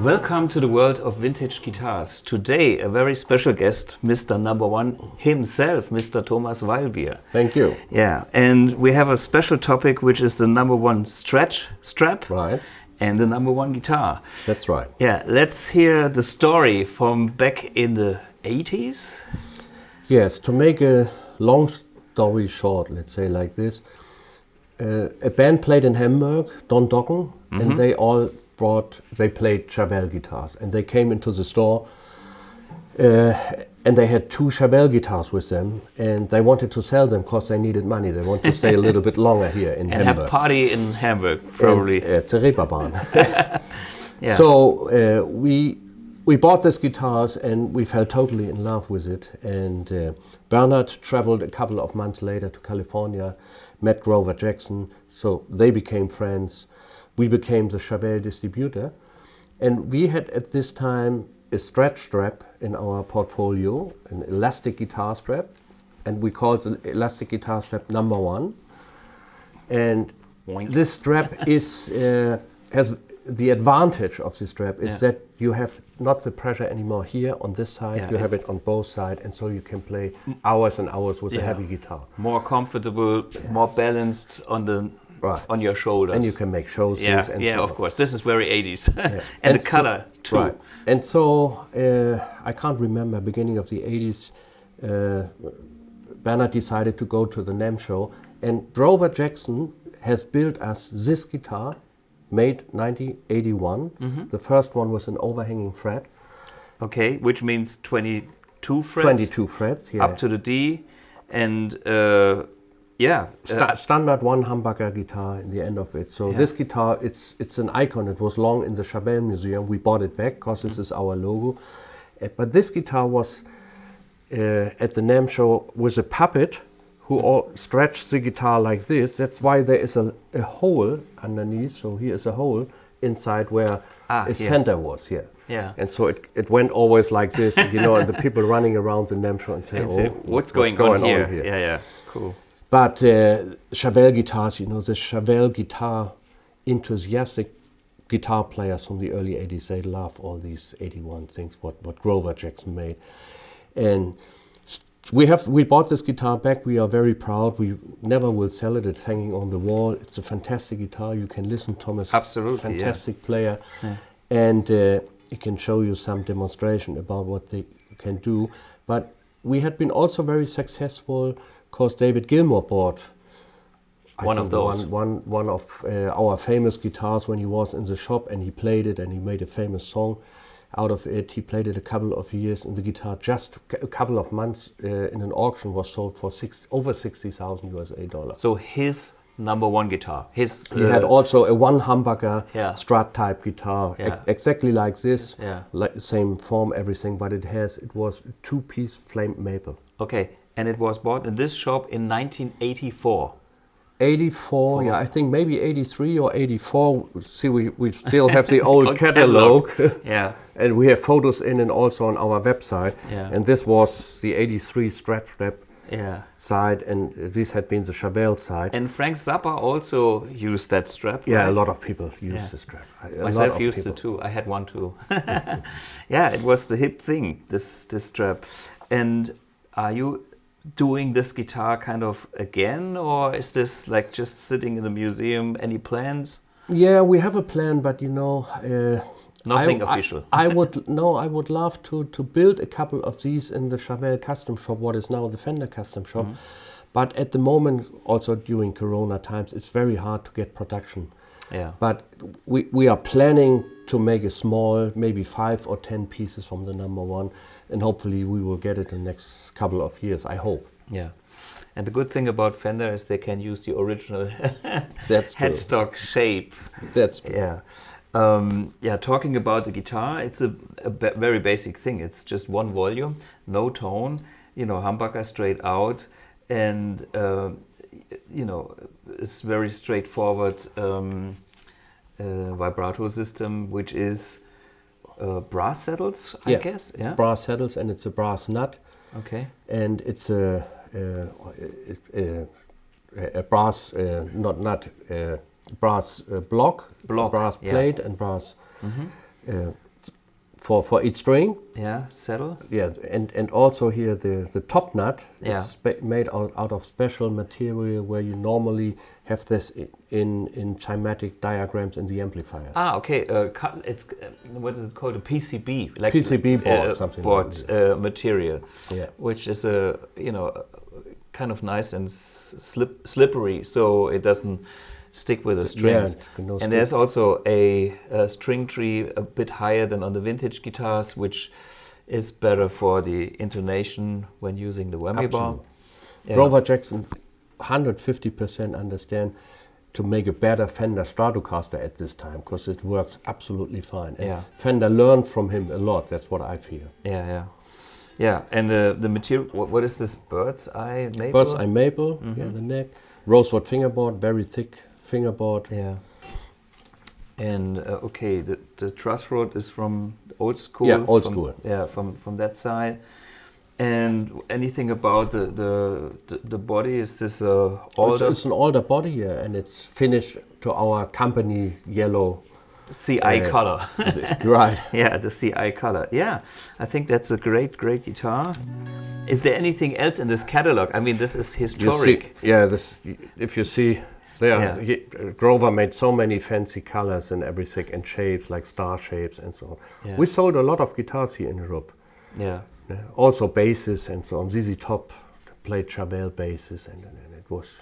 Welcome to the world of vintage guitars. Today, a very special guest, Mr. Number One himself, Mr. Thomas Weilbier. Thank you. Yeah, and we have a special topic, which is the number one strap, Right. And the number one guitar. That's right. Yeah, let's hear the story from back in the 80s. Yes, to make a long story short, let's say like this, a band played in Hamburg, Don Docken, and they played Charvel guitars, and they came into the store and they had two Charvel guitars with them, and they wanted to sell them because they needed money. They wanted to stay a little bit longer here in and Hamburg. Have party in Hamburg, probably. It's a Reeperbahn. Yeah. So we bought these guitars and we fell totally in love with it. And Bernard traveled a couple of months later to California, met Grover Jackson, so they became friends. We became the Charvel distributor, and we had at this time a Strat strap in our portfolio, an elastic guitar strap, and we called the elastic guitar strap number one. And this strap is has the advantage of this strap is that you have not the pressure anymore here on this side, you have it on both sides, and so you can play hours and hours with a heavy guitar. More comfortable, more balanced on the on your shoulders. And you can make shows. Of course. This is very 80s. And the color too. Right. And so I can't remember, beginning of the 80s, Bernard decided to go to the NAMM show, and Grover Jackson has built us this guitar, made 1981. The first one was an overhanging fret. Okay, which means 22 frets. 22 frets, yeah. Up to the D, and standard one humbucker guitar in the end of it. So this guitar, it's an icon. It was long in the Charvel Museum. We bought it back because this is our logo. But this guitar was at the NAMM show with a puppet who stretched the guitar like this. That's why there is a hole underneath. So here is a hole inside where the center was here. Yeah. And so it went always like this, and the people running around the NAMM show and saying, what's going on here? Yeah, cool. But Charvel guitars, the Charvel guitar enthusiastic guitar players from the early 80s, they love all these 81 things, what Grover Jackson made. And we bought this guitar back. We are very proud. We never will sell it. It's hanging on the wall. It's a fantastic guitar. You can listen, Thomas. Absolutely, fantastic player. Yeah. And he can show you some demonstration about what they can do. But we had been also very successful because David Gilmour bought one of our famous guitars when he was in the shop, and he played it and he made a famous song out of it. He played it a couple of years, and the guitar just a couple of months in an auction was sold for over $60,000. So his number one guitar. He had also a one humbucker Strat type guitar, exactly like this, like same form, everything, but it was a two-piece flamed maple. Okay, and it was bought in this shop in 1984. 84, I think maybe 83 or 84. See, we still have the old catalog. And we have photos in and also on our website. And this was the 83 Strat strap Yeah. side, and this had been the Charvel side. And Frank Zappa also used that strap. Yeah, right? a lot of people use Yeah. the strap. Myself used it too. I had one too. Yeah, it was the hip thing, this strap. And are you doing this guitar kind of again, or is this like just sitting in the museum? Any plans? Yeah, we have a plan, but Nothing official. I would love to build a couple of these in the Charvel custom shop, what is now the Fender custom shop. But at the moment, also during Corona times, it's very hard to get production. Yeah. But we are planning to make a small, maybe 5 or 10 pieces from the number one, and hopefully we will get it in the next couple of years, I hope. Yeah. And the good thing about Fender is they can use the original That's true. headstock shape. That's true. Yeah. Yeah, talking about the guitar, it's a very basic thing. It's just one volume, no tone, humbucker straight out, and it's very straightforward vibrato system, which is brass saddles, I guess. Yeah, it's brass saddles, and it's a brass nut. Okay. And it's a brass brass block, brass plate, and brass for each string. Yeah, saddle. Yeah, and also here the top nut Yeah. is made out of special material where you normally have this in schematic diagrams in the amplifiers. Ah, okay. It's what is it called? A PCB, like PCB board, something board like that. material, Yeah. which is kind of nice and slippery, so it doesn't stick with the strings. Yeah, no and there's also a string tree a bit higher than on the vintage guitars, which is better for the intonation when using the whammy bar. Absolutely. Yeah. Grover Jackson 150% understand to make a better Fender Stratocaster at this time, because it works absolutely fine. And Yeah. Fender learned from him a lot, that's what I feel. Yeah. And the material, what is this? Bird's eye maple? Bird's eye maple, yeah, the neck. Rosewood fingerboard, very thick fingerboard. Yeah. And okay, the truss rod is from old school. Yeah, old school. Yeah, from that side. And anything about the body? Is this older? It's an older body, yeah, and it's finished to our company yellow. CI color. Right. Yeah, the CI color. Yeah, I think that's a great guitar. Is there anything else in this catalog? I mean, this is historic. If you see there, Grover made so many fancy colors and everything, and shapes like star shapes and so on. Yeah. We sold a lot of guitars here in Europe. Yeah. Also basses and so on. ZZ Top played Charvel basses, and it was,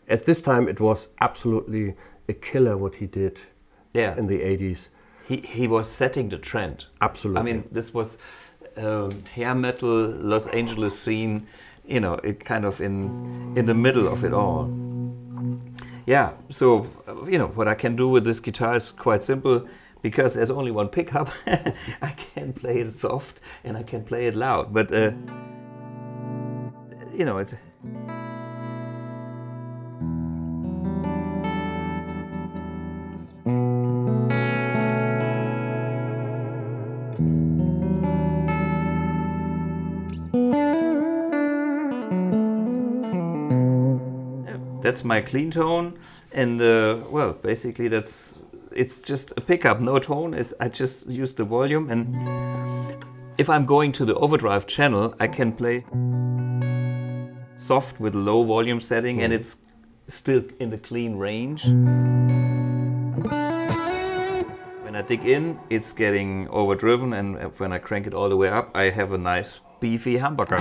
at this time it was absolutely a killer what he did. Yeah. In the 80s. He was setting the trend. Absolutely. I mean, this was hair metal, Los Angeles scene, it kind of in the middle of it all. Yeah, so, what I can do with this guitar is quite simple, because there's only one pickup. I can play it soft and I can play it loud, but, it's... That's my clean tone, and basically it's just a pickup, no tone. I just use the volume, and if I'm going to the overdrive channel, I can play soft with a low volume setting, and it's still in the clean range. When I dig in, it's getting overdriven, and when I crank it all the way up, I have a nice beefy humbucker.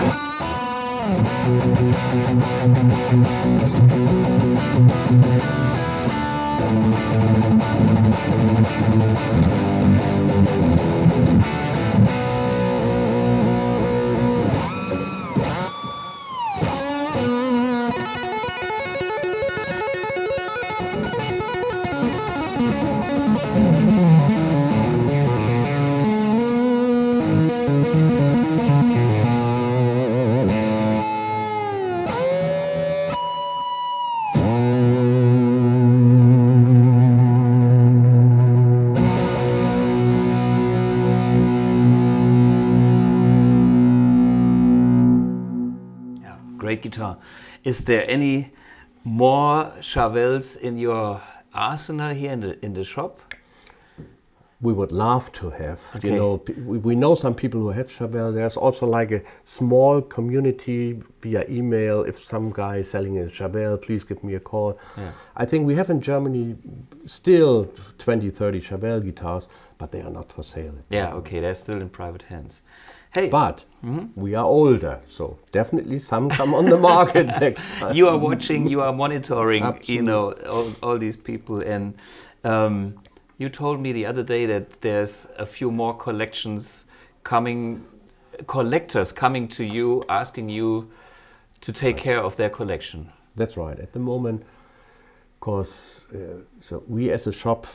Great guitar. Is there any more Charvels in your arsenal here in the shop? We would love to have. Okay. You know, we know some people who have Charvel. There's also like a small community via email. If some guy is selling a Charvel, please give me a call. Yeah. I think we have in Germany still 20, 30 Charvel guitars, but they are not for sale. Yeah, okay, they're still in private hands. Hey, But we are older, so definitely some come on the market next time. you are watching, you are monitoring, Absolutely. you know, all these people, and you told me the other day that there's a few more collectors coming to you, asking you to take care of their collection. That's right. At the moment, because so we as a shop,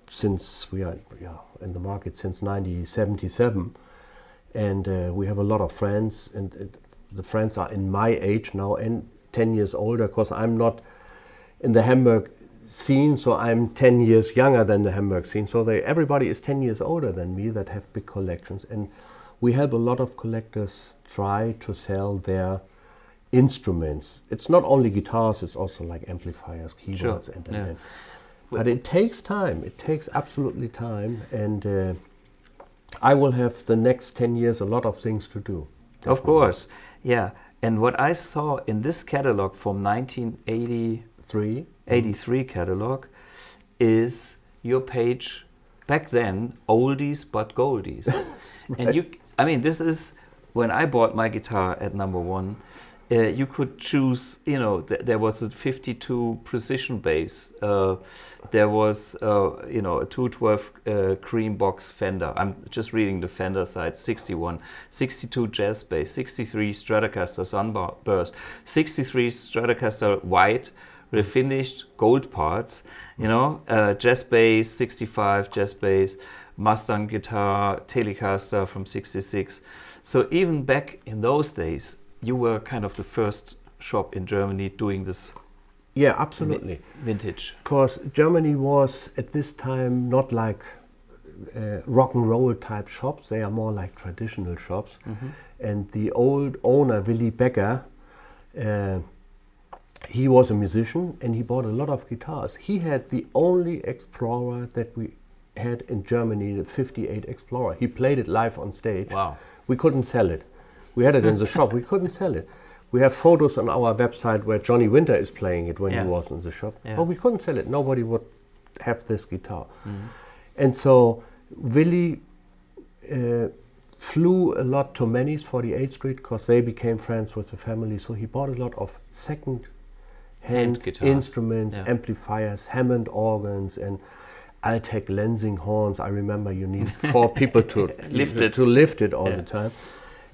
since we are in the market since 1977, and we have a lot of friends, and the friends are in my age now and 10 years older, because I'm not in the Hamburg scene, so I'm 10 years younger than the Hamburg scene. So everybody is 10 years older than me that have big collections, and we help a lot of collectors try to sell their instruments. It's not only guitars, it's also like amplifiers, keyboards, Sure. and but it takes time. It takes absolutely time, and I will have the next 10 years a lot of things to do. Of course, yeah. And what I saw in this catalog from 1983 catalog is your page back then, oldies but goldies. And I mean, this is when I bought my guitar at number one. You could choose, you know, there was a 52 precision bass. There was, you know, a 212 cream box Fender. I'm just reading the Fender side. 61, 62 jazz bass, 63 Stratocaster Sunburst, 63 Stratocaster white, refinished gold parts. You know, jazz bass, 65 jazz bass, Mustang guitar, Telecaster from 66. So even back in those days, you were kind of the first shop in Germany doing this. Yeah, absolutely. Vintage. Because Germany was at this time not like rock and roll type shops. They are more like traditional shops. And the old owner, Willy Becker, he was a musician and he bought a lot of guitars. He had the only Explorer that we had in Germany, the 58 Explorer. He played it live on stage. Wow. We couldn't sell it. We had it in the shop. We couldn't sell it. We have photos on our website where Johnny Winter is playing it when he was in the shop. Yeah. But we couldn't sell it. Nobody would have this guitar. And so Willy flew a lot to Manny's 48th Street because they became friends with the family. So he bought a lot of second-hand guitars. instruments, amplifiers, Hammond organs, and Altec lensing horns. I remember you need 4 people to lift it all the time.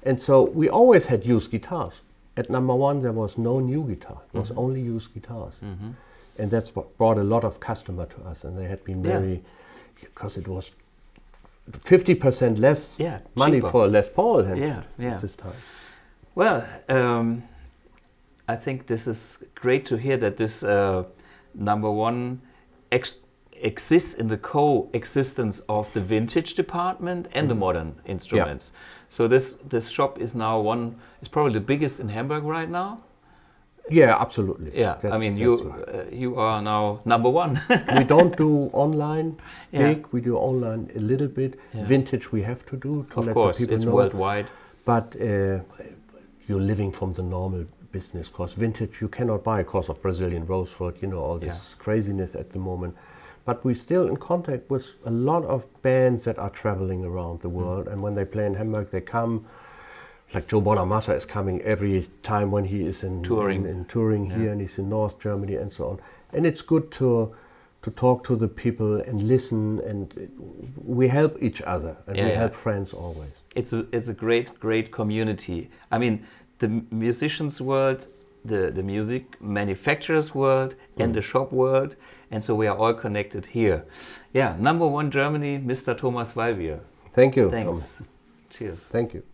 And so we always had used guitars. At number one, there was no new guitar. It was only used guitars. And that's what brought a lot of customer to us. And they had been very, because it was 50% less money cheaper for a Les Paul at this time. Well, I think this is great to hear that this number one exists in the coexistence of the vintage department and the modern instruments. So this shop is now is probably the biggest in Hamburg right now. Yeah, absolutely. Yeah, I mean you are now number one. We don't do online big. We do online a little bit. Vintage we have to do to let the people it's know. worldwide. But you're living from the normal business, because vintage you cannot buy because of Brazilian rosewood. You know all this craziness at the moment. But we're still in contact with a lot of bands that are traveling around the world. And when they play in Hamburg, they come. Like Joe Bonamassa is coming every time when he is in touring here, and he's in North Germany and so on. And it's good to talk to the people and listen, and we help each other, and we help friends always. It's a great community. I mean, the musicians world, the music manufacturers world, and the shop world. And so we are all connected here. Yeah, number one Germany, Mr. Thomas Weilbier. Thank you. Thanks. Thomas. Cheers. Thank you.